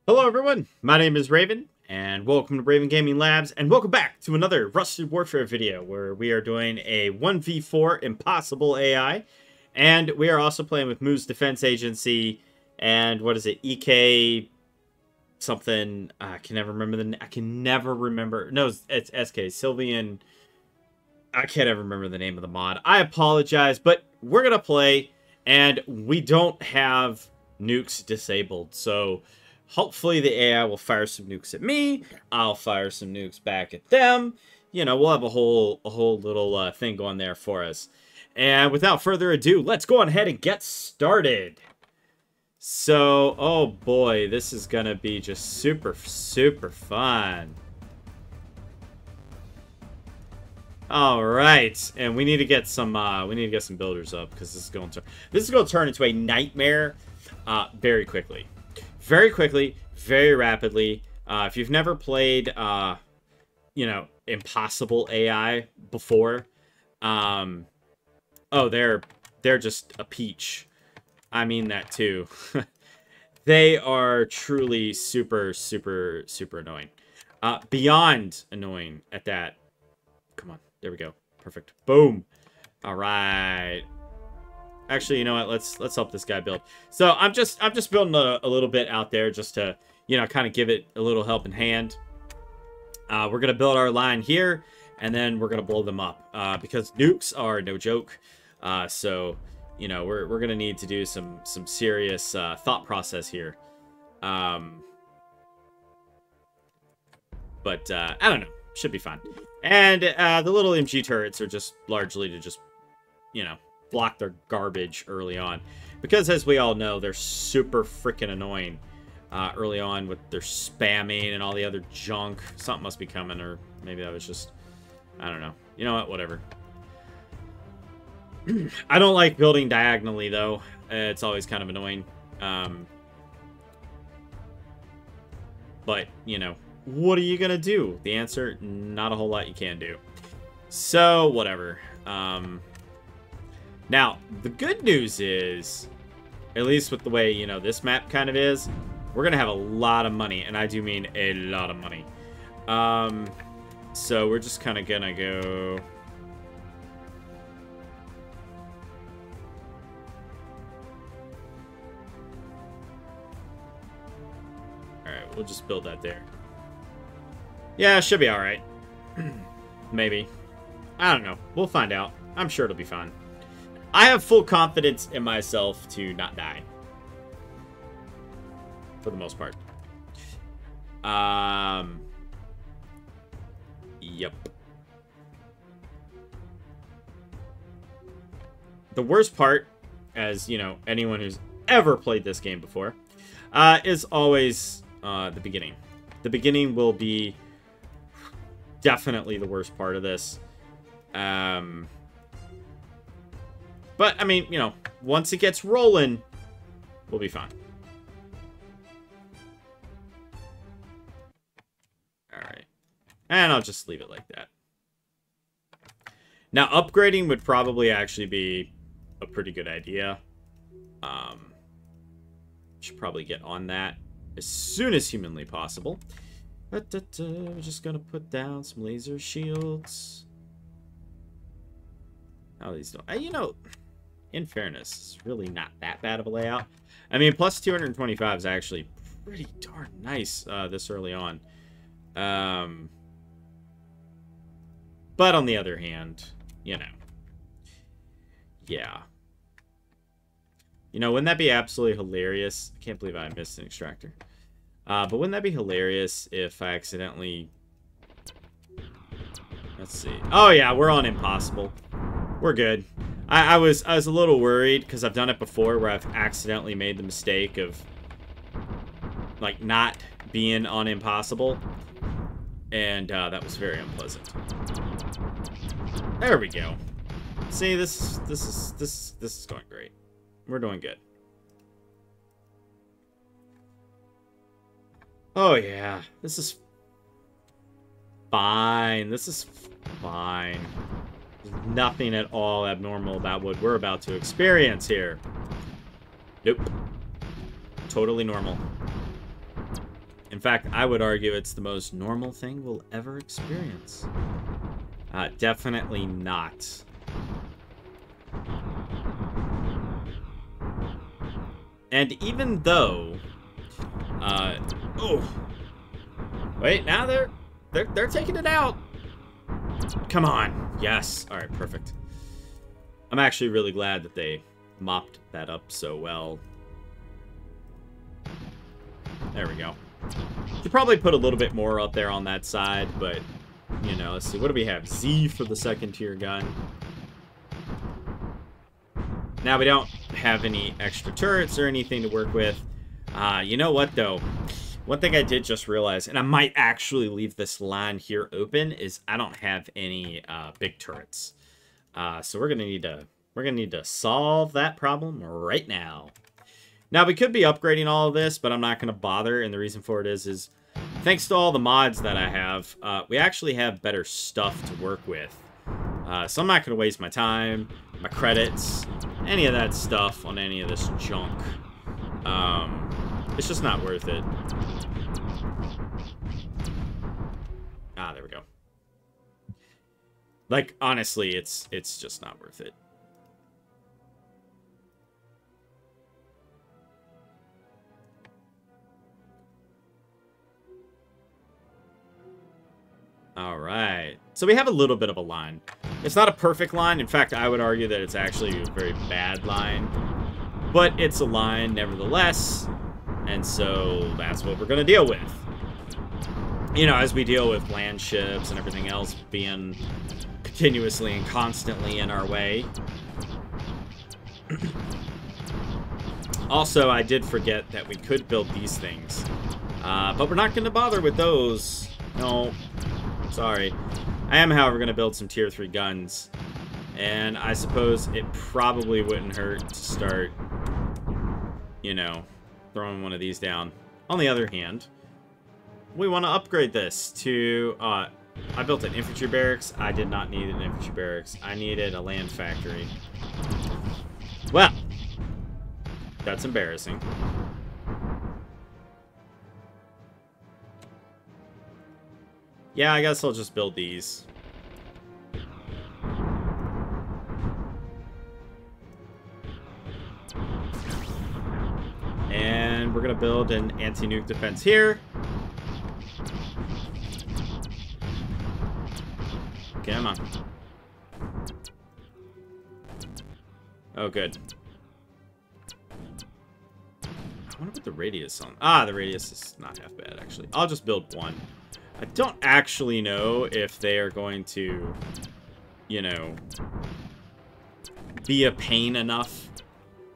Hello everyone, my name is Raven, and welcome to Raven Gaming Labs, and welcome back to another Rusted Warfare video, where we are doing a 1v4 Impossible AI, and we are also playing with Moose Defense Agency, and what is it, EK something, I can never remember, no, it's SK, Sylvian, I can't ever remember the name of the mod, I apologize, but we're gonna play, and we don't have nukes disabled, so hopefully the AI will fire some nukes at me. I'll fire some nukes back at them. You know, we'll have a whole little thing going there for us. And without further ado, let's go on ahead and get started. So, oh boy, this is gonna be just super fun. All right, and we need to get some builders up because this is going to turn into a nightmare very quickly. Very quickly, very rapidly. If you've never played, you know, Impossible AI before, oh, they're just a peach. I mean that too. They are truly super annoying. Beyond annoying at that. Come on, there we go. Perfect. Boom. All right. Actually, you know what? Let's help this guy build. So I'm just building a little bit out there just to, you know, kind of give it a little helping hand. We're gonna build our line here, and then we're gonna blow them up because nukes are no joke. So you know we're gonna need to do some serious thought process here. But I don't know. Should be fine. And the little MG turrets are just largely to just, you know, block their garbage early on, because as we all know, they're super freaking annoying early on with their spamming and all the other junk. Something must be coming, or maybe that was just, I don't know. You know what? Whatever. I don't like building diagonally though. It's always kind of annoying. But you know, what are you gonna do? The answer: not a whole lot you can do. So whatever. Now, the good news is, at least with the way, you know, this map kind of is, we're going to have a lot of money, and I do mean a lot of money. So we're just kind of going to go... Alright, we'll just build that there. Yeah, it should be alright. Maybe. I don't know. We'll find out. I'm sure it'll be fine. I have full confidence in myself to not die. For the most part. Yep. The worst part, as you know, anyone who's ever played this game before, is always the beginning. The beginning will be definitely the worst part of this. But, I mean, you know, once it gets rolling, we'll be fine. Alright. And I'll just leave it like that. Now, upgrading would probably actually be a pretty good idea. Should probably get on that as soon as humanly possible. We're just gonna put down some laser shields. How these don't... you know... In fairness, it's really not that bad of a layout. I mean, plus 225 is actually pretty darn nice this early on. But on the other hand, you know. Yeah. You know, wouldn't that be absolutely hilarious? I can't believe I missed an extractor. But wouldn't that be hilarious if I accidentally... Let's see. Oh yeah, we're on Impossible. We're good. I was a little worried because I've done it before where I've accidentally made the mistake of like not being on Impossible, and that was very unpleasant. There we go. See, this is going great. We're doing good. Oh yeah, this is fine. This is fine. There's nothing at all abnormal about what we're about to experience here. Nope. Totally normal. In fact, I would argue it's the most normal thing we'll ever experience. Definitely not. And even though... oh! Wait, now they're taking it out! Come on! Yes! Alright, perfect. I'm actually really glad that they mopped that up so well. There we go. Should probably put a little bit more up there on that side, but, you know, let's see. What do we have? Z for the second tier gun. Now, we don't have any extra turrets or anything to work with. You know what, though? One thing I did just realize, and I might actually leave this line here open, is I don't have any big turrets. So we're gonna need to solve that problem right now. Now, we could be upgrading all of this, but I'm not going to bother, and the reason for it is thanks to all the mods that I have, we actually have better stuff to work with. So I'm not going to waste my time, my credits, any of that stuff on any of this junk. It's just not worth it. Ah, there we go. Like, honestly, it's just not worth it. All right. So we have a little bit of a line. It's not a perfect line. In fact, I would argue that it's actually a very bad line. But it's a line nevertheless. And so that's what we're going to deal with. You know, as we deal with land ships and everything else being continuously and constantly in our way. Also, I did forget that we could build these things. But we're not going to bother with those. No. Sorry. I am, however, going to build some tier 3 guns. And I suppose it probably wouldn't hurt to start, you know, throwing one of these down. On the other hand, we want to upgrade this to... I built an infantry barracks. I did not need an infantry barracks. I needed a land factory. Well, that's embarrassing. Yeah, I guess I'll just build these. And we're going to build an anti-nuke defense here. Come on. Oh, good. I wonder what the radius on... Ah, the radius is not half bad, actually. I'll just build one. I don't actually know if they are going to, you know, be a pain enough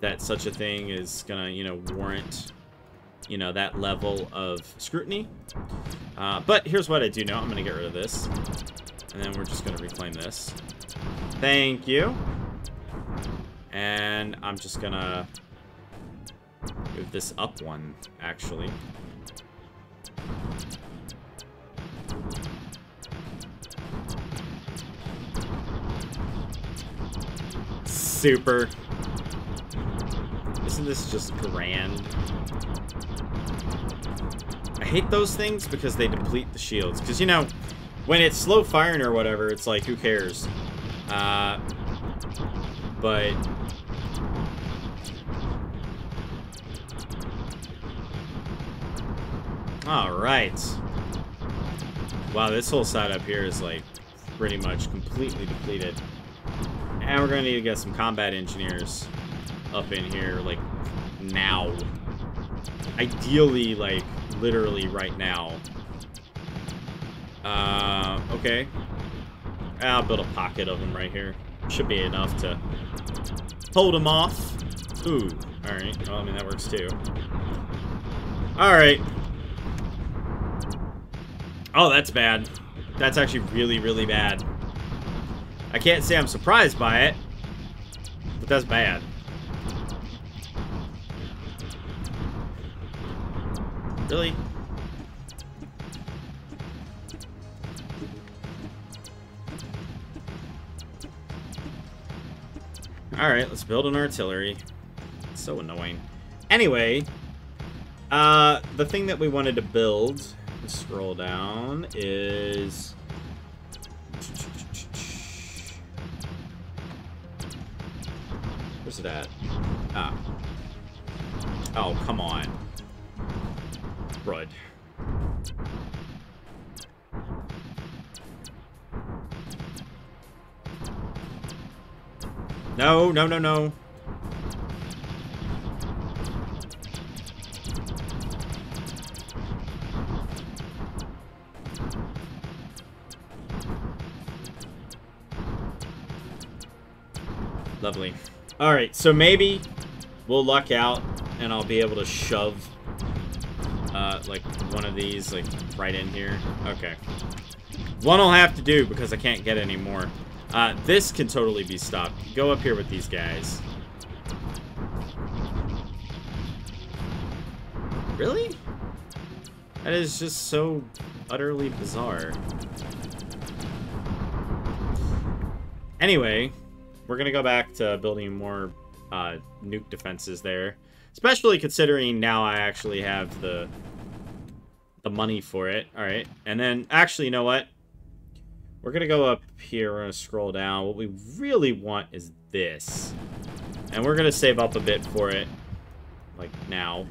that such a thing is gonna, you know, warrant, you know, that level of scrutiny. But here's what I do know. I'm gonna get rid of this. And then we're just gonna reclaim this. Thank you. And I'm just gonna move this up one, actually. Super. Isn't this just grand? I hate those things because they deplete the shields. Because, you know, when it's slow firing or whatever, it's like, who cares? But... Alright. Wow, this whole side up here is, like, pretty much completely depleted. And we're going to need to get some combat engineers up in here, like, now. Ideally, like, literally right now. Okay. I'll build a pocket of them right here. Should be enough to hold them off. Ooh, alright. Well, I mean, that works too. Alright. Oh, that's bad. That's actually really, really bad. I can't say I'm surprised by it, but that's bad. Really? Alright, let's build an artillery. It's so annoying. Anyway, The thing that we wanted to build, scroll down, is... Where's it at? Ah. Oh, come on. Crud. No, no, no, no. Lovely. Alright, so maybe we'll luck out and I'll be able to shove like one of these like right in here. Okay. One will have to do because I can't get any more. This can totally be stopped. Go up here with these guys. Really? That is just so utterly bizarre. Anyway, we're gonna go back to building more nuke defenses there. Especially considering now I actually have the money for it. Alright, and then, actually, you know what? We're gonna go up here, we're gonna scroll down. What we really want is this. And we're gonna save up a bit for it. Like, now.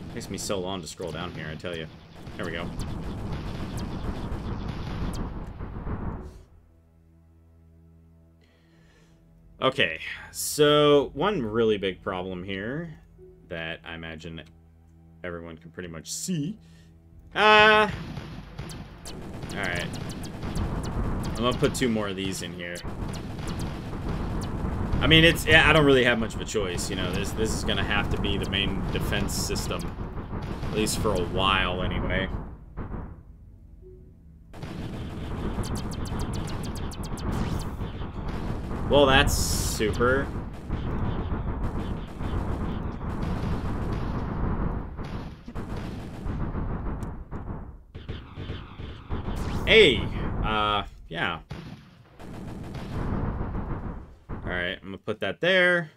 It takes me so long to scroll down here, I tell you. There we go. Okay, so one really big problem here that I imagine everyone can pretty much see. Alright. I'm gonna put 2 more of these in here. I mean, I don't really have much of a choice, you know. This is gonna have to be the main defense system. At least for a while, anyway. Well, that's super. Hey, yeah. Alright, I'm gonna put that there.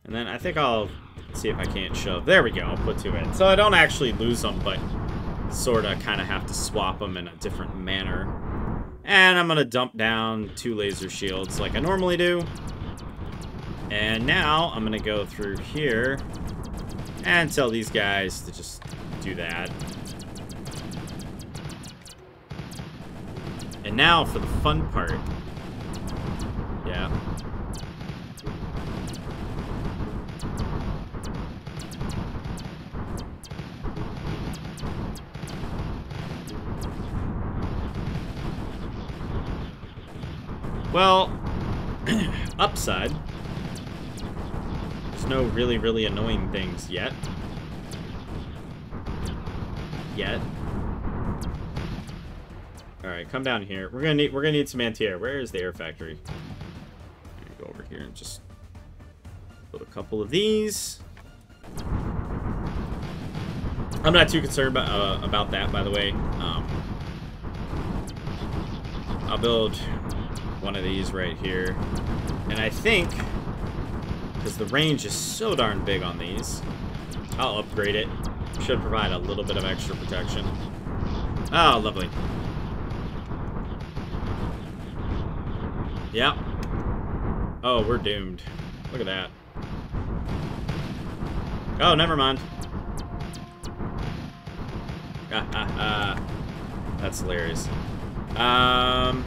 And then I think I'll see if I can't shove. There we go, I'll put 2 in. So I don't actually lose them, but sorta kinda have to swap them in a different manner. And I'm gonna dump down 2 laser shields like I normally do. And now I'm gonna go through here and tell these guys to just do that. And now for the fun part. Yeah. Well, upside. There's no really, really annoying things yet. Alright, come down here. We're gonna need some anti-air. Where is the air factory? Go over here and just put a couple of these. I'm not too concerned about that, by the way. I'll build one of these right here. And I think, because the range is so darn big on these, I'll upgrade it. Should provide a little bit of extra protection. Oh, lovely. Yep. Oh, we're doomed. Look at that. Oh, never mind. That's hilarious. I'm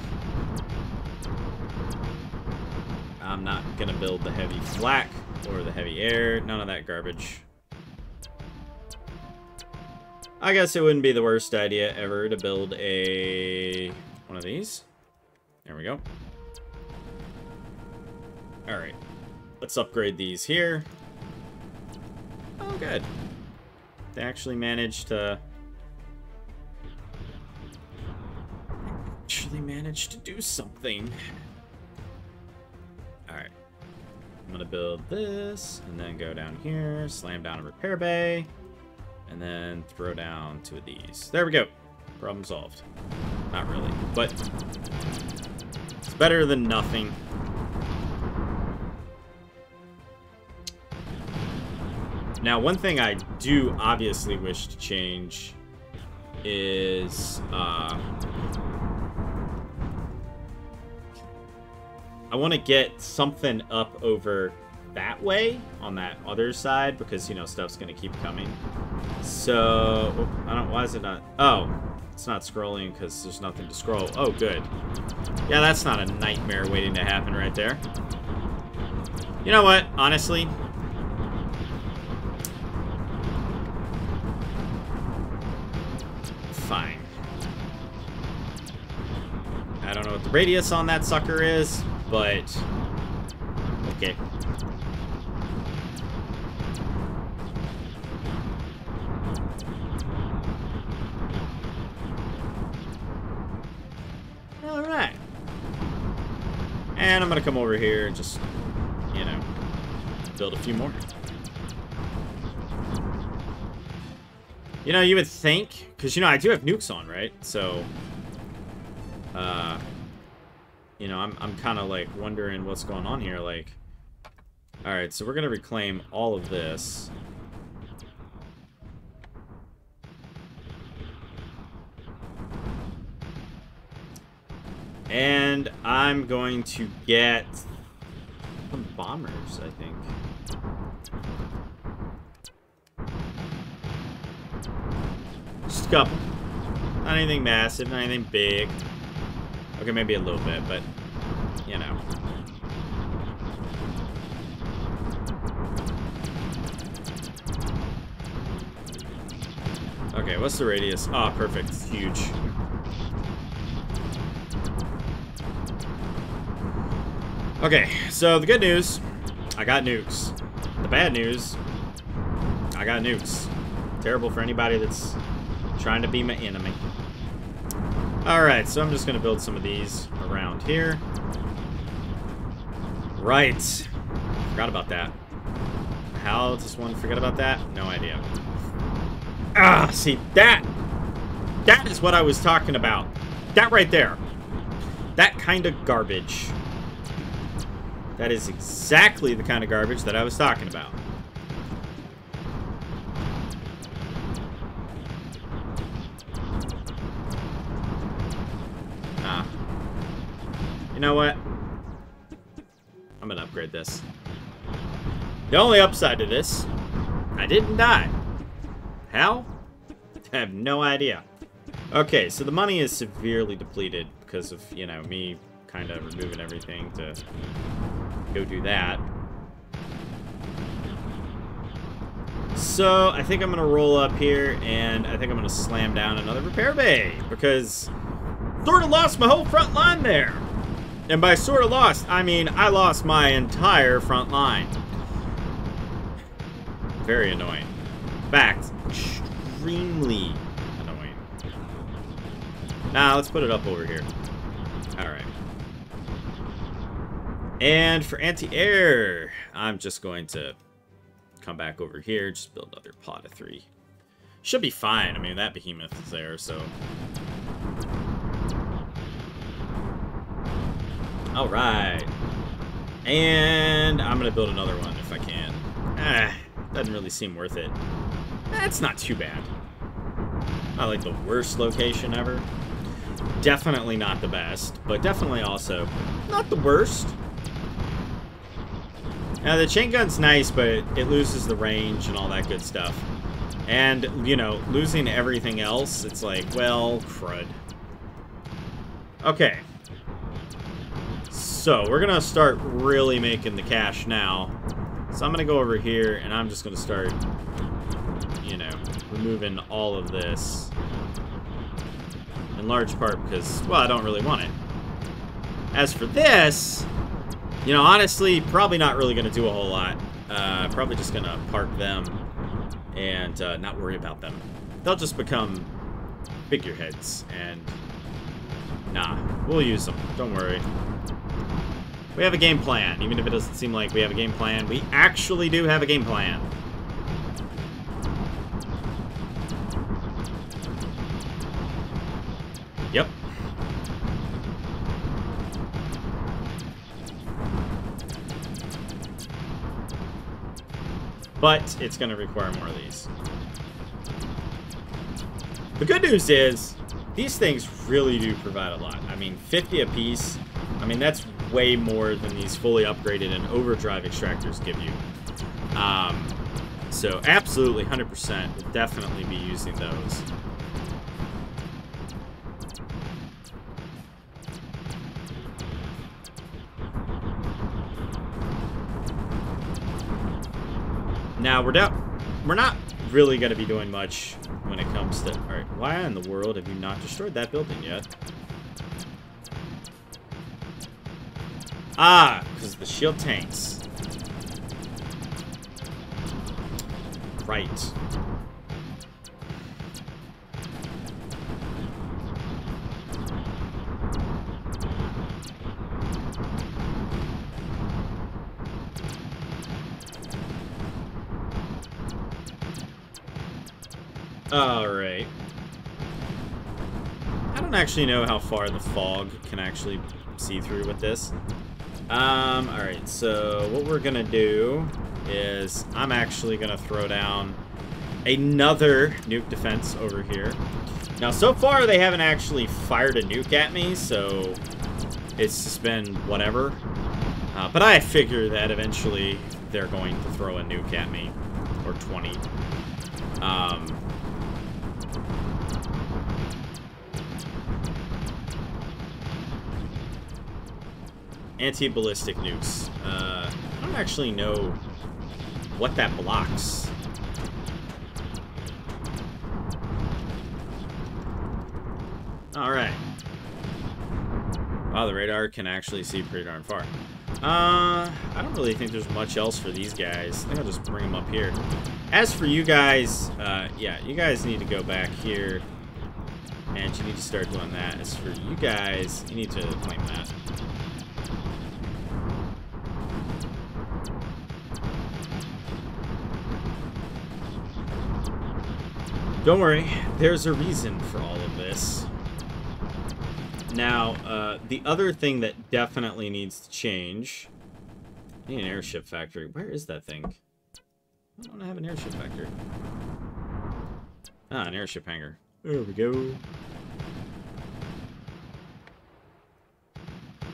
not gonna build the heavy flak or the heavy air. None of that garbage. I guess it wouldn't be the worst idea ever to build one of these. There we go. Alright. Let's upgrade these here. Oh, good. They actually managed to... do something. Alright. I'm gonna build this, and then go down here, slam down a repair bay, and then throw down 2 of these. There we go. Problem solved. Not really, but it's better than nothing. Now, one thing I do obviously wish to change is I want to get something up over that way on that other side because, you know, stuff's going to keep coming. So, I don't, why is it not? Oh, it's not scrolling because there's nothing to scroll. Oh, good. Yeah, that's not a nightmare waiting to happen right there. You know what? Honestly, fine. I don't know what the radius on that sucker is, but okay. All right. And I'm gonna come over here and just, you know, build a few more. You know, you would think, because, you know, I do have nukes on, right? So, you know, I'm kind of, like, wondering what's going on here. Like, alright, so we're going to reclaim all of this. And I'm going to get some bombers, I think. Just a couple. Not anything massive, not anything big. Okay, maybe a little bit, but, you know. Okay, what's the radius? Oh, perfect. It's huge. Okay, so the good news, I got nukes. The bad news, I got nukes. Terrible for anybody that's trying to be my enemy. Alright, so I'm just going to build some of these around here. Right. Forgot about that. How does one forget about that? No idea. Ah, see, that is what I was talking about. That right there. That kind of garbage. That is exactly the kind of garbage that I was talking about. You know what? I'm gonna upgrade this. The only upside to this, I didn't die. How? I have no idea. Okay, so the money is severely depleted because of, you know, me kind of removing everything to go do that. So, I think I'm gonna roll up here, and I think I'm gonna slam down another repair bay, because sort of lost my whole front line there. And by sort of lost, I mean I lost my entire front line. Very annoying. In fact, extremely annoying. Now, let's put it up over here. Alright. And for anti-air, I'm just going to come back over here, just build another pod of 3. Should be fine. I mean, that behemoth is there, so... Alright. And I'm going to build another one if I can. Doesn't really seem worth it. It's not too bad. Not like the worst location ever. Definitely not the best, but definitely also not the worst. Now, the chain gun's nice, but it loses the range and all that good stuff. And, you know, losing everything else, it's like, well, crud. Okay. So, we're gonna start really making the cash now. So I'm gonna go over here, and I'm just gonna start, you know, removing all of this. In large part because, well, I don't really want it. As for this, you know, honestly, probably not really gonna do a whole lot. Probably just gonna park them and not worry about them. They'll just become figureheads, and nah, we'll use them. Don't worry. We have a game plan. Even if it doesn't seem like we have a game plan, we actually do have a game plan. Yep. but it's going to require more of these. The good news is, these things really do provide a lot. I mean, 50 apiece, I mean, that's way more than these fully upgraded and overdrive extractors give you. So absolutely, 100%, will definitely be using those. Now, we're not really going to be doing much when it comes to... Alright, why in the world have you not destroyed that building yet? Ah, because the shield tanks. Right. Alright. I don't actually know how far the fog can actually see through with this. Alright, so what we're gonna do is I'm actually gonna throw down another nuke defense over here. Now, so far they haven't actually fired a nuke at me, so it's just been whatever. But I figure that eventually they're going to throw a nuke at me, or 20. Anti-ballistic nukes. I don't actually know what that blocks. Alright. Wow, the radar can actually see pretty darn far. I don't really think there's much else for these guys. I think I'll just bring them up here. As for you guys, yeah, you guys need to go back here. And you need to start doing that. As for you guys, you need to claim that. Don't worry, there's a reason for all of this. Now, the other thing that definitely needs to change... I need an airship factory. Where is that thing? I don't have an airship factory. Ah, an airship hangar. There we go.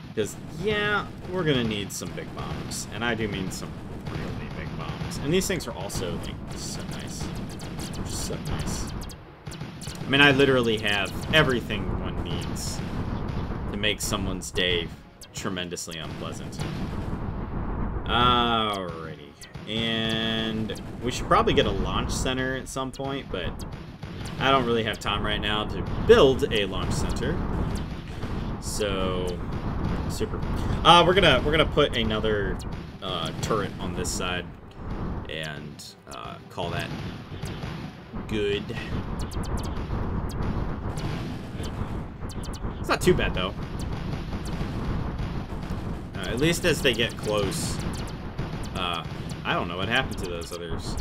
Because, yeah, we're going to need some big bombs. And I do mean some really big bombs. And these things are also, like, so nice. They're just so nice. I mean, I literally have everything one needs to make someone's day tremendously unpleasant. Alrighty. And we should probably get a launch center at some point, but I don't really have time right now to build a launch center. So, super. We're gonna put another turret on this side and call that good. It's not too bad though. At least as they get close. I don't know what happened to those others.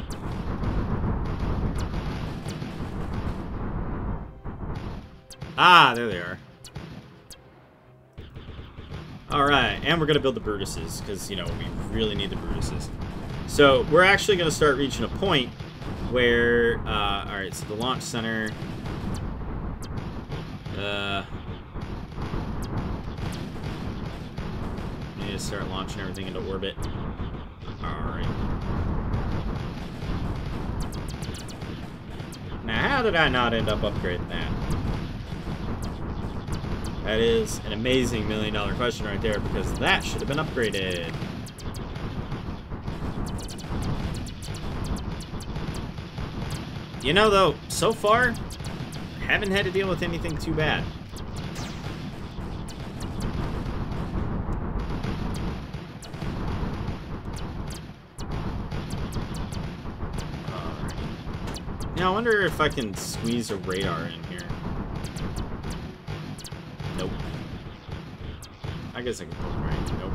Ah, there they are. Alright, and we're going to build the Brutuses, because, you know, we really need the Brutuses. So, we're actually going to start reaching a point where, alright, so the launch center, we need to start launching everything into orbit. Alright. Now, how did I not end up upgrading that? That is an amazing $1 million question right there, because that should have been upgraded. You know, though, so far, haven't had to deal with anything too bad. Now, I wonder if I can squeeze a radar in here. Nope. I guess I can put it right. Nope.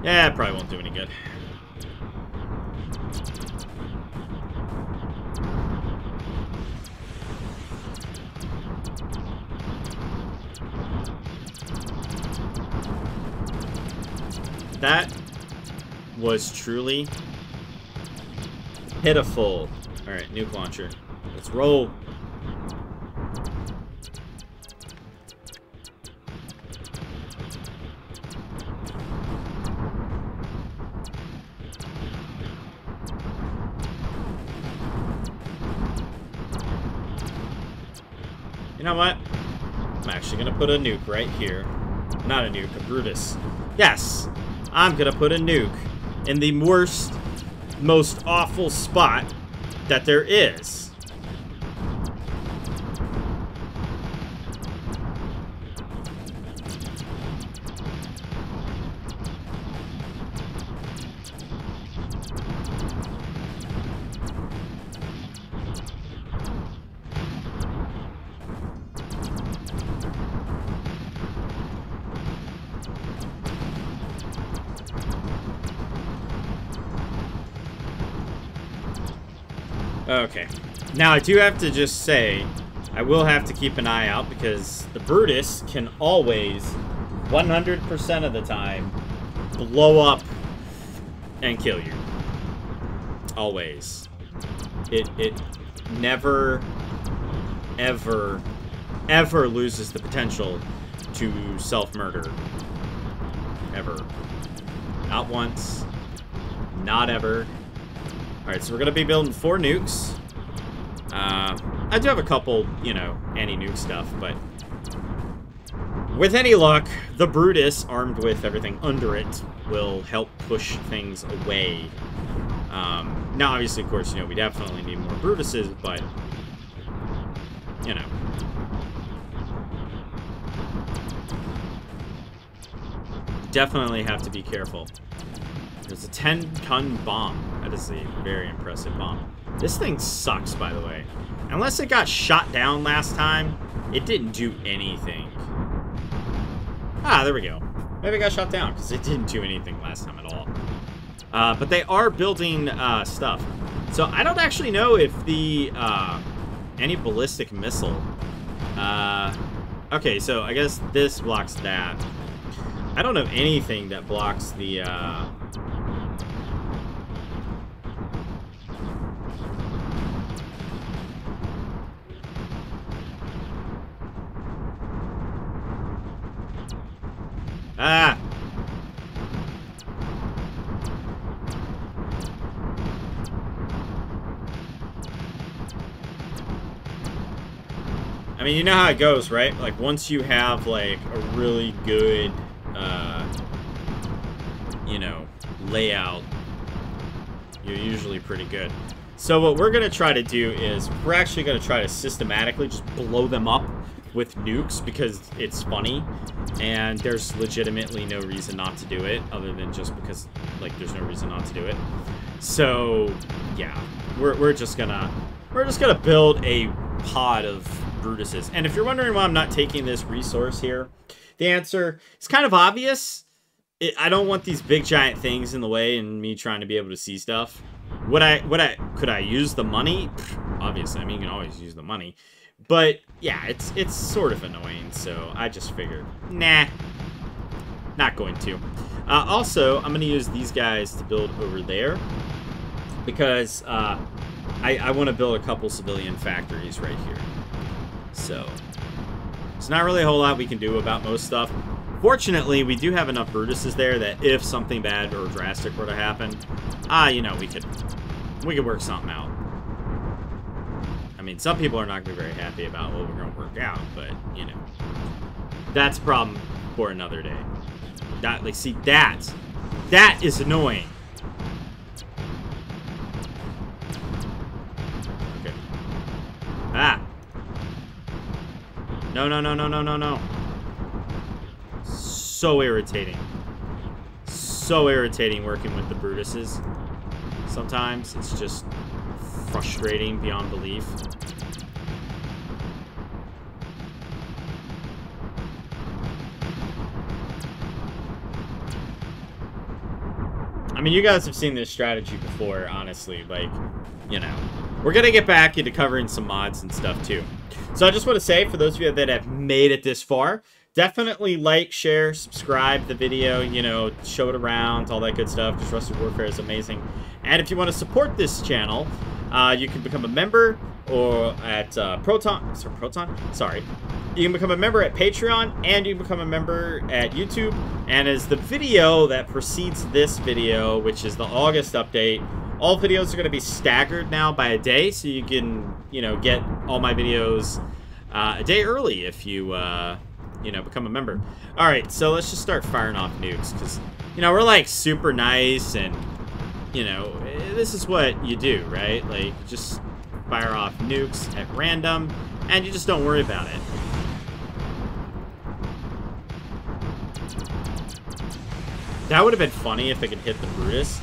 Yeah, it probably won't do any good. That was truly pitiful. Alright, nuke launcher. Let's roll. You know what? I'm actually going to put a nuke right here. Not a nuke, a Brutus. Yes! I'm going to put a nuke in the worst, most awful spot that there is. Okay. Now, I do have to just say, I will have to keep an eye out because the Brutus can always, 100% of the time, blow up and kill you. Always. It never, ever, ever loses the potential to self-murder. Ever. Not once. Not ever. Alright, so we're going to be building 4 nukes. I do have a couple, you know, anti-nuke stuff, but with any luck, the Brutus, armed with everything under it, will help push things away. Now, obviously, of course, you know, we definitely need more Brutuses, but, you know. Definitely have to be careful. There's a 10-ton bomb. That is a very impressive bomb. This thing sucks, by the way. Unless it got shot down last time, it didn't do anything. Ah, there we go. Maybe it got shot down, because it didn't do anything last time at all. But they are building stuff. So I don't actually know if the any ballistic missile. Okay, so I guess this blocks that. I don't know anything that blocks the Ah! I mean, you know how it goes, right? Like, once you have, like, a really good, you know, layout, you're usually pretty good. So what we're going to try to do is, we're actually going to try to systematically just blow them up with nukes, because it's funny, and there's legitimately no reason not to do it, other than just because, like, there's no reason not to do it. So, yeah, we're just gonna build a pod of Brutuses. And if you're wondering why I'm not taking this resource here, the answer is kind of obvious. I don't want these big giant things in the way and me trying to be able to see stuff. Could I use the money? Obviously, I mean, you can always use the money. But, yeah, it's sort of annoying, so I just figured, nah, not going to. Also, I'm going to use these guys to build over there, because I want to build a couple civilian factories right here. So, it's not really a whole lot we can do about most stuff. Fortunately, we do have enough Brutuses there that if something bad or drastic were to happen, you know, we could work something out. I mean, some people are not going to be very happy about what we're going to work out, but, you know, that's a problem for another day. That, like, see, that is annoying. Okay. Ah. No, no, no, no, no, no, no. So irritating. So irritating working with the Brutuses. Sometimes it's just frustrating beyond belief. I mean, you guys have seen this strategy before, honestly. Like, you know, we're going to get back into covering some mods and stuff, too. So I just want to say, for those of you that have made it this far, definitely like, share, subscribe the video, you know, show it around, all that good stuff, because Rusted Warfare is amazing. And if you want to support this channel, you can become a member or at Proton. You can become a member at Patreon, and you can become a member at YouTube. And as the video that precedes this video, which is the August update, all videos are going to be staggered now by a day, so you can, you know, get all my videos a day early if you, you know, become a member. All right, so let's just start firing off nukes, because, you know, we're like super nice, and, you know, this is what you do, right? Like, just fire off nukes at random, and you just don't worry about it. That would have been funny if they could hit the Brutus.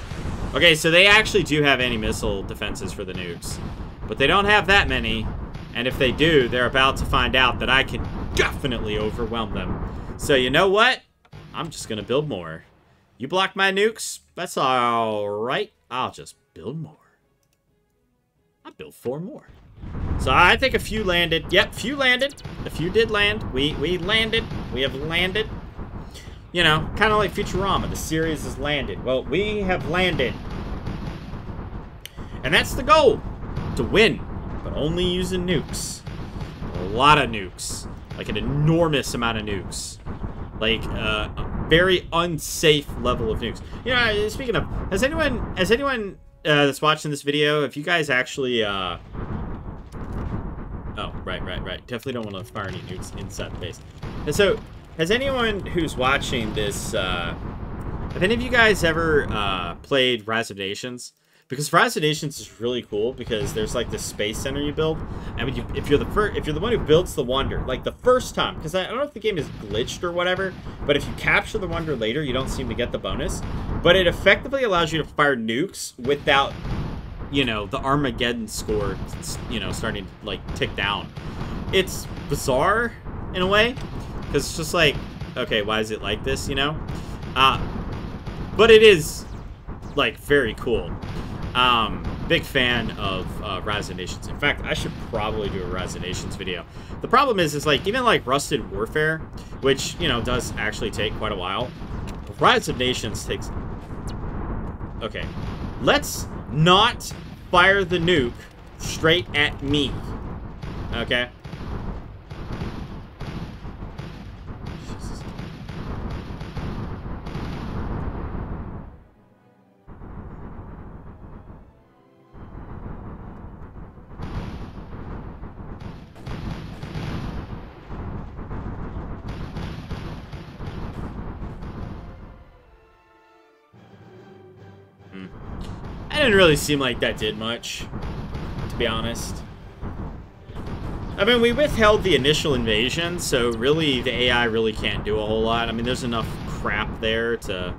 Okay, so they actually do have anti-missile defenses for the nukes, but they don't have that many, and if they do, they're about to find out that I can definitely overwhelm them. So you know what? I'm just gonna build more. You block my nukes, that's alright. I'll just build more. I'll build 4 more. So I think a few landed. Yep, few landed. A few did land. We landed. We have landed. You know, kind of like Futurama. The series has landed. Well, we have landed. And that's the goal. To win. But only using nukes. A lot of nukes. Like an enormous amount of nukes. Like a very unsafe level of nukes. You know, speaking of, has anyone that's watching this video, if you guys actually oh, right. Definitely don't want to fire any nukes inside the base. And so, has anyone who's watching this, have any of you guys ever played Rise of Nations? Because Rise of Nations is really cool because there's like this space center you build. I mean, if you're the one who builds the Wonder, like the first time, because I don't know if the game is glitched or whatever, but if you capture the Wonder later, you don't seem to get the bonus. But it effectively allows you to fire nukes without, you know, the Armageddon score, you know, starting to like tick down. It's bizarre in a way, because it's just like, okay, why is it like this, you know? But it is like very cool. Big fan of Rise of Nations. In fact, I should probably do a Rise of Nations video. The problem is like, even like Rusted Warfare, which, you know, does actually take quite a while, Rise of Nations takes... Okay, let's not fire the nuke straight at me, okay? It didn't really seem like that did much, to be honest. I mean, we withheld the initial invasion, so really the AI really can't do a whole lot. I mean, there's enough crap there to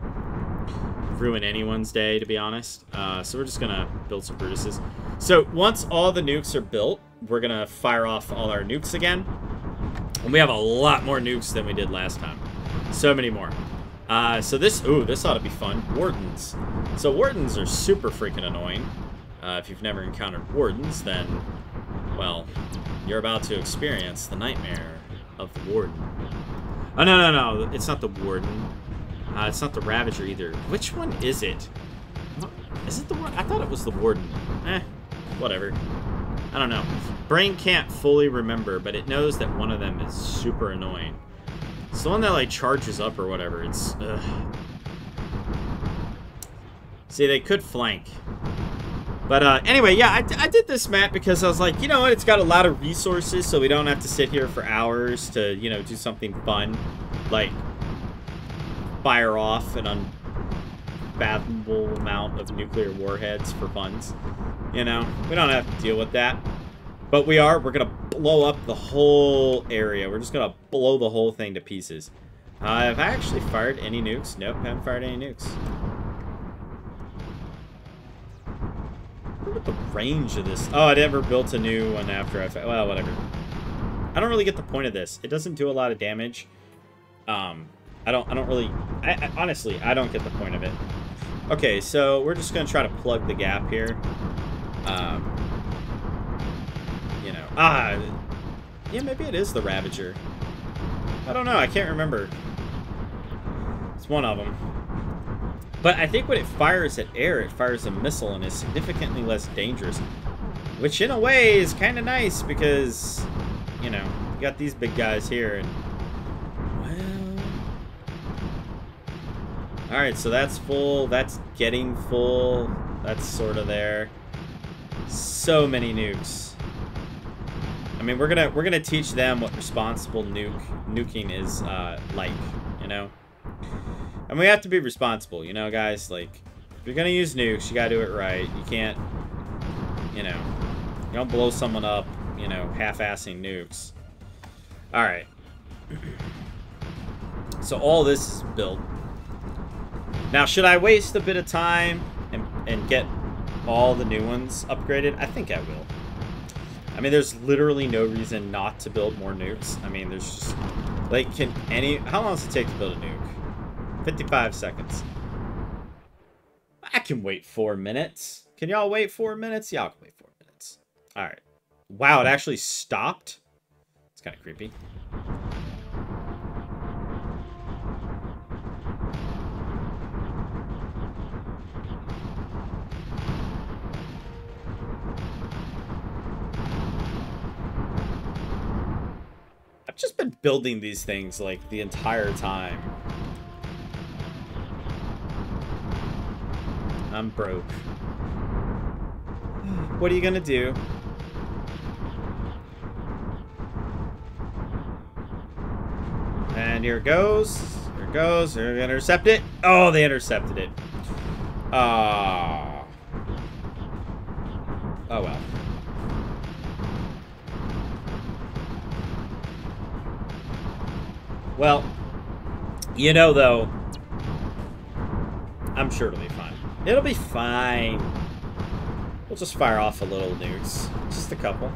ruin anyone's day, to be honest. So we're just gonna build some Brutuses. So once all the nukes are built, we're gonna fire off all our nukes again. And we have a lot more nukes than we did last time. So many more. So this ought to be fun. Wardens. So wardens are super freaking annoying. If you've never encountered wardens, then, well, you're about to experience the nightmare of the warden. Oh, no. It's not the warden. It's not the Ravager either. Which one is it? Is it the warden? I thought it was the warden. Whatever. I don't know. Brain can't fully remember, but it knows that one of them is super annoying. It's the one that, like, charges up or whatever. It's, ugh. See, they could flank. But, anyway, yeah, I did this map because I was like, you know what, it's got a lot of resources, so we don't have to sit here for hours to, you know, do something fun. Like, fire off an unfathomable amount of nuclear warheads for funds. You know, we don't have to deal with that. But we're gonna blow up the whole area. We're just gonna blow the whole thing to pieces. Have I actually fired any nukes? Nope, haven't fired any nukes. Look at the range of this. Oh, I never built a new one after I... Well, whatever. I don't really get the point of this. It doesn't do a lot of damage. I don't really... honestly, I don't get the point of it. Okay, so we're just gonna try to plug the gap here. You know, yeah, maybe it is the Ravager. I don't know. I can't remember. It's one of them. But I think when it fires at air, it fires a missile and is significantly less dangerous. Which, in a way, is kind of nice because, you know, you got these big guys here and... Well... Alright, so that's full. That's getting full. That's sort of there. So many nukes. I mean, we're gonna teach them what responsible nuking is like, you know? And we have to be responsible, you know, guys? Like, if you're gonna use nukes, you gotta do it right. You can't, you know, you don't blow someone up, you know, half-assing nukes. Alright. So all this is built. Now, should I waste a bit of time and get all the new ones upgraded? I think I will. I mean, there's literally no reason not to build more nukes. I mean, there's just... Like, how long does it take to build a nuke? 55 seconds. I can wait 4 minutes. Can y'all wait 4 minutes? Y'all can wait 4 minutes. Alright. Wow, it actually stopped? It's kind of creepy. I've just been building these things, like, the entire time. I'm broke. What are you gonna do? And here it goes. Here it goes. They're gonna intercept it. Oh, they intercepted it. Oh well. Well, you know, though, I'm sure it'll be fine. It'll be fine. We'll just fire off a little nukes. Just a couple.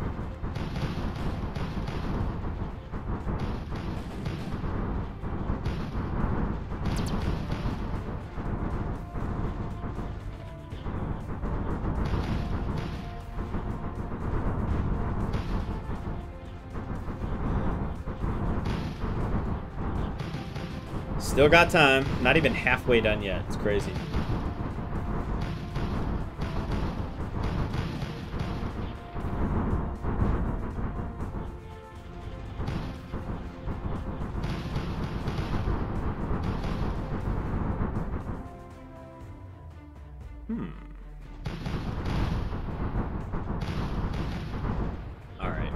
Still got time. Not even halfway done yet. It's crazy. Alright.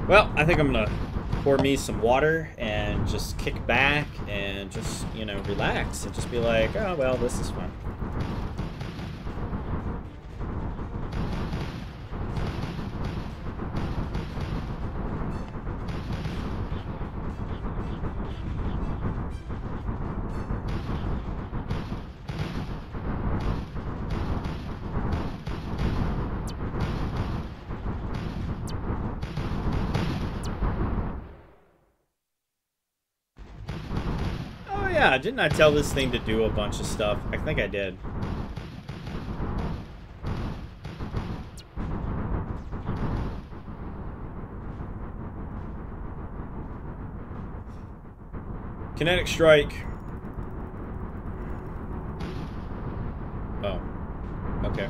Well, I think I'm gonna pour me some water and just kick back and just, you know, relax and just be like, oh, well, this is fun. Yeah, didn't I tell this thing to do a bunch of stuff? I think I did. Kinetic strike. Oh. Okay.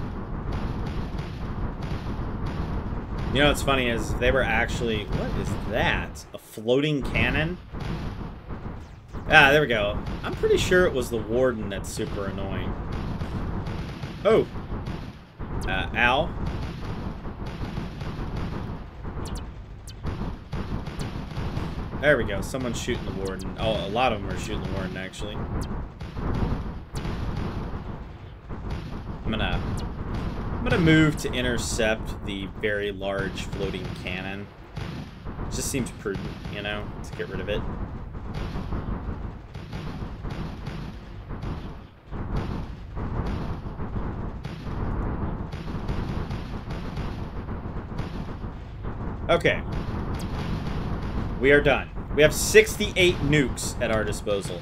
You know what's funny is they were actually... What is that? A floating cannon? Ah, there we go. I'm pretty sure it was the warden that's super annoying. Oh. Ow. There we go. Someone's shooting the warden. Oh, a lot of them are shooting the warden, actually. I'm gonna move to intercept the very large floating cannon. It just seems prudent, you know, to get rid of it. Okay. We are done. We have 68 nukes at our disposal.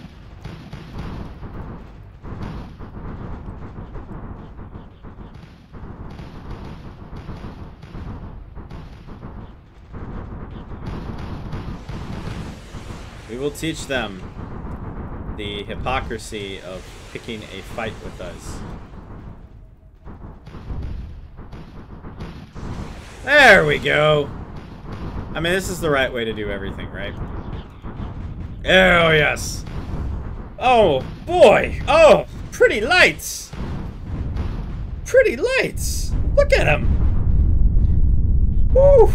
will teach them the hypocrisy of picking a fight with us. There we go. I mean, this is the right way to do everything, right? Oh, yes. Oh, boy. Oh, pretty lights. Pretty lights. Look at them. Woo.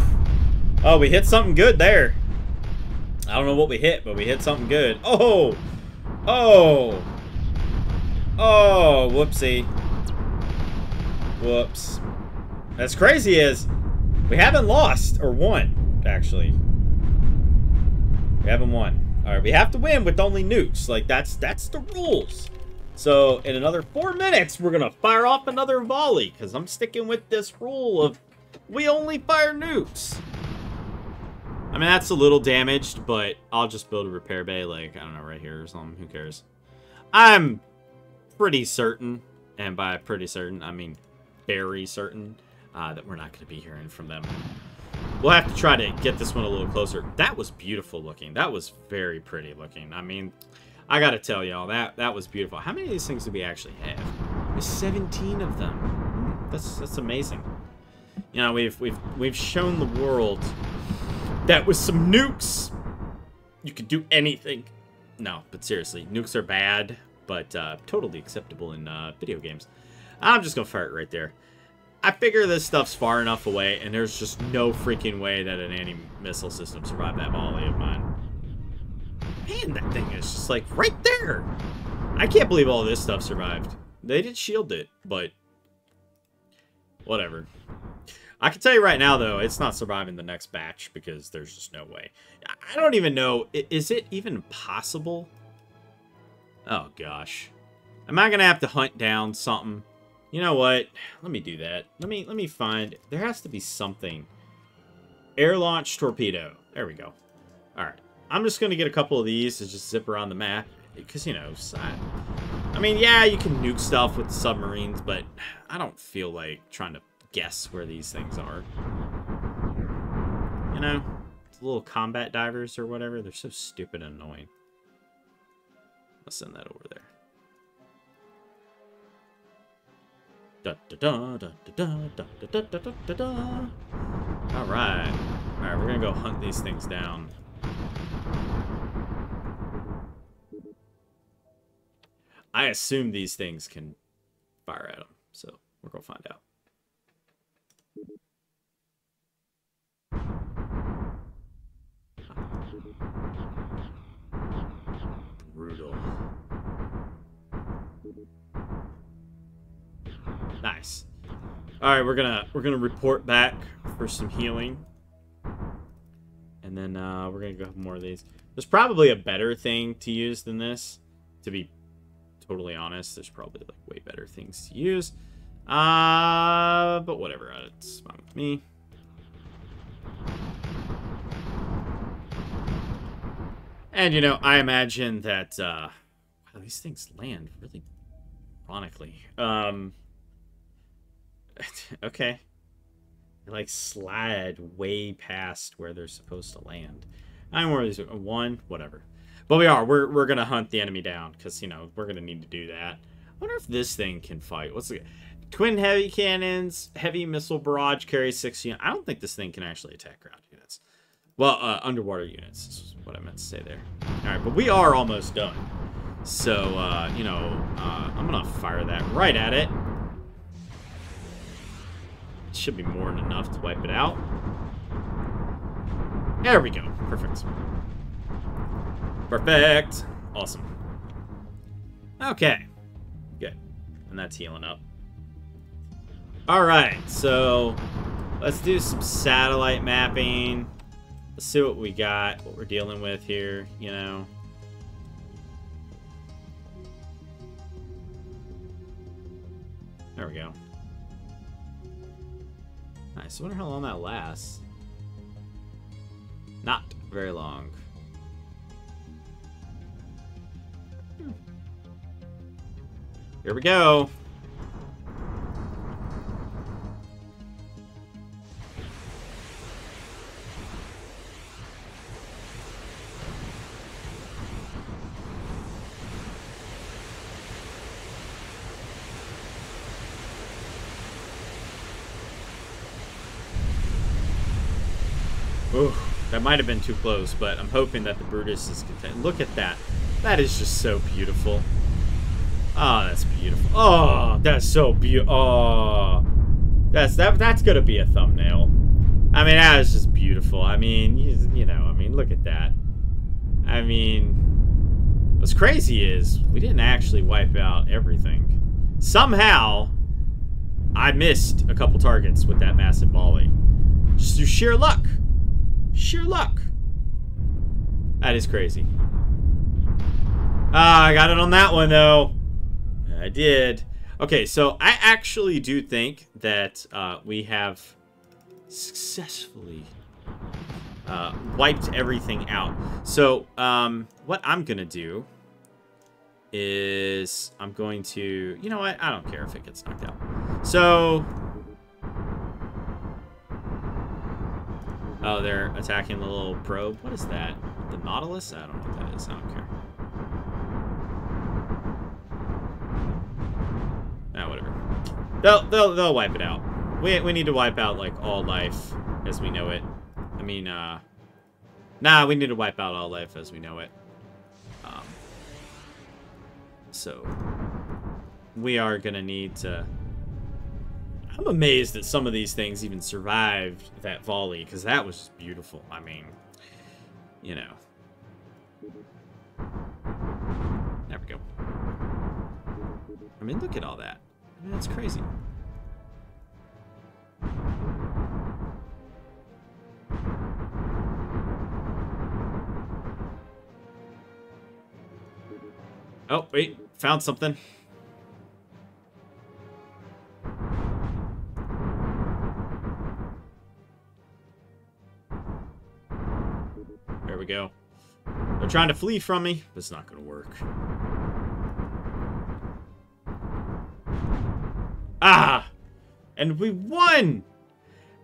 Oh, we hit something good there. I don't know what we hit, but we hit something good. Oh. Oh. Oh, whoopsie. Whoops. That's crazy is we haven't lost or won, actually. We haven't won. Alright, we have to win with only nukes. Like, that's the rules. So, in another 4 minutes, we're gonna fire off another volley, because I'm sticking with this rule of we only fire nukes. I mean, that's a little damaged, but I'll just build a repair bay, like, I don't know, right here or something. Who cares? I'm pretty certain, and by pretty certain, I mean very certain, that we're not going to be hearing from them. We'll have to try to get this one a little closer. That was beautiful looking. That was very pretty looking. I mean, I got to tell y'all, that was beautiful. How many of these things do we actually have? There's 17 of them. That's amazing. You know, we've shown the world that with some nukes, you could do anything. No, but seriously, nukes are bad, but totally acceptable in video games. I'm just going to fire it right there. I figure this stuff's far enough away, and there's just no freaking way that an anti-missile system survived that volley of mine. Man, that thing is just, like, right there. I can't believe all this stuff survived. They did shield it, but whatever. I can tell you right now, though, it's not surviving the next batch because there's just no way. I don't even know. Is it even possible? Oh, gosh. Am I going to have to hunt down something? You know what? Let me do that. Let me find... There has to be something. Air launch torpedo. There we go. All right. I'm just going to get a couple of these to just zip around the map. Because, you know, I mean, yeah, you can nuke stuff with submarines, but I don't feel like trying to guess where these things are. You know? Little combat divers or whatever. They're so stupid and annoying. Let's send that over there. Alright. Alright, we're gonna go hunt these things down. I assume these things can fire at them, so we're gonna find out. Brutal. Nice. All right, we're gonna report back for some healing, and then we're gonna go have more of these. There's probably a better thing to use than this. To be totally honest, there's probably like way better things to use. But whatever, it's fine with me. And you know, I imagine that wow, these things land really ironically. Okay. They like slide way past where they're supposed to land. How many more of these? One? Whatever. But we're gonna hunt the enemy down, because you know, we're gonna need to do that. I wonder if this thing can fight. What's the twin heavy cannons, heavy missile barrage, carries 6 units. I don't think this thing can actually attack ground units. Well, underwater units is what I meant to say there. Alright, but we are almost done. So, you know, I'm gonna fire that right at it. Should be more than enough to wipe it out. There we go. Perfect. Perfect. Awesome. Okay. Good. And that's healing up. Alright, so let's do some satellite mapping. Let's see what we got, what we're dealing with here, you know. There we go. Nice. I wonder how long that lasts. Not very long. Here we go. Ooh, that might have been too close, but I'm hoping that the Brutus is content. Look at that. That is just so beautiful. Oh, that's beautiful. Oh, that's so beautiful. Oh, that's gonna be a thumbnail. I mean, that is just beautiful. I mean, you know, I mean, look at that. I mean, what's crazy is we didn't actually wipe out everything. Somehow, I missed a couple targets with that massive volley. Just through sheer luck. Sheer luck. That is crazy. Ah, I got it on that one, though. I did. Okay, so I actually do think that we have successfully wiped everything out. So, what I'm going to do is I'm going to... You know what? I don't care if it gets knocked out. So... Oh, they're attacking the little probe. What is that? The Nautilus? I don't know what that is. I don't care. Ah, whatever. They'll wipe it out. We need to wipe out, like, all life as we know it. I mean, nah, we need to wipe out all life as we know it. So, we are gonna need to... I'm amazed that some of these things even survived that volley, because that was just beautiful. I mean, you know. There we go. I mean, look at all that. I mean, that's crazy. Oh, wait. Found something. There we go. They're trying to flee from me, but it's not going to work. Ah! And we won!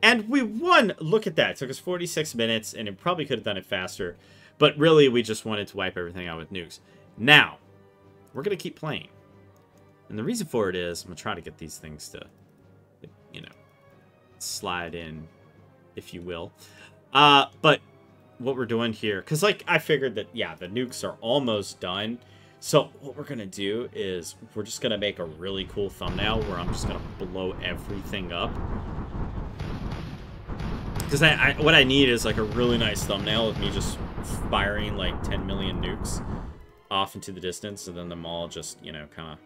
And we won! Look at that. It took us 46 minutes, and it probably could have done it faster. But really, we just wanted to wipe everything out with nukes. Now, we're going to keep playing. And the reason for it is, I'm going to try to get these things to, you know, slide in, if you will. But what we're doing here, because, like, I figured that, yeah, the nukes are almost done. So what we're going to do is we're just going to make a really cool thumbnail where I'm just going to blow everything up. Because what I need is, like, a really nice thumbnail of me just firing, like, 10 million nukes off into the distance, and then them all just, you know, kind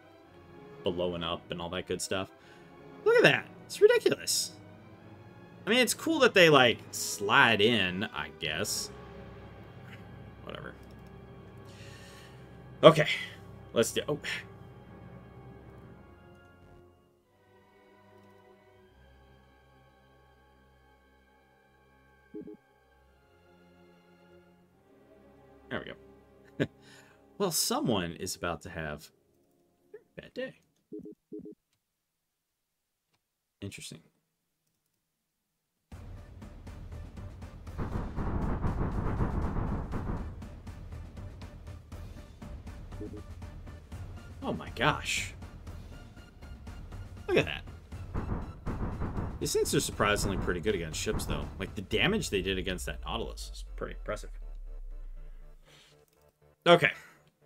of blowing up and all that good stuff. Look at that. It's ridiculous. I mean, it's cool that they, like, slide in, I guess. Whatever. Okay. Let's do... Oh. There we go. Well, someone is about to have a bad day. Interesting. Oh my gosh. Look at that. These things are surprisingly pretty good against ships, though. Like, the damage they did against that Nautilus is pretty impressive. Okay.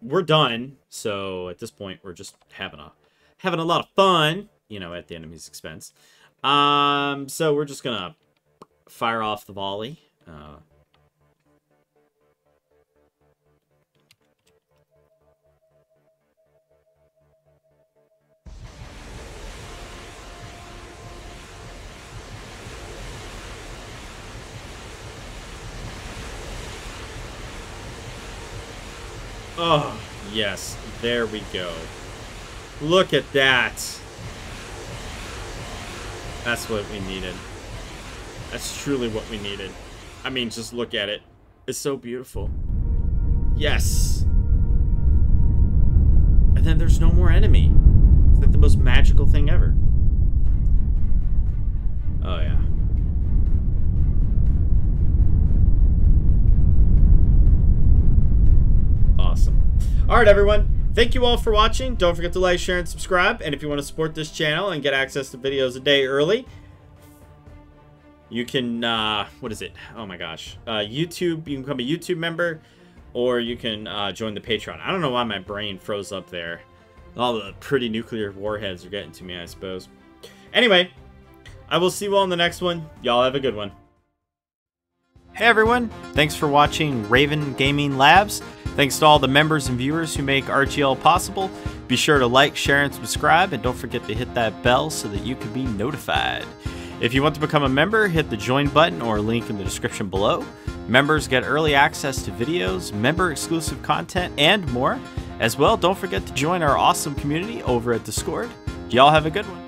We're done. So, at this point, we're just having a lot of fun, you know, at the enemy's expense. So we're just gonna fire off the volley. Oh, yes. There we go. Look at that. That's what we needed. That's truly what we needed. I mean, just look at it. It's so beautiful. Yes. And then there's no more enemy. It's like the most magical thing ever. Oh, yeah. Awesome. All right, everyone. Thank you all for watching. Don't forget to like, share, and subscribe. And if you want to support this channel and get access to videos a day early, you can, what is it? Oh my gosh. YouTube, you can become a YouTube member, or you can join the Patreon. I don't know why my brain froze up there. All the pretty nuclear warheads are getting to me, I suppose. Anyway, I will see you all in the next one. Y'all have a good one. Hey everyone, thanks for watching Raven Gaming Labs. Thanks to all the members and viewers who make RGL possible. Be sure to like, share, and subscribe, and don't forget to hit that bell so that you can be notified. If you want to become a member, hit the join button or link in the description below. Members get early access to videos, member-exclusive content, and more. As well, don't forget to join our awesome community over at Discord. Y'all have a good one.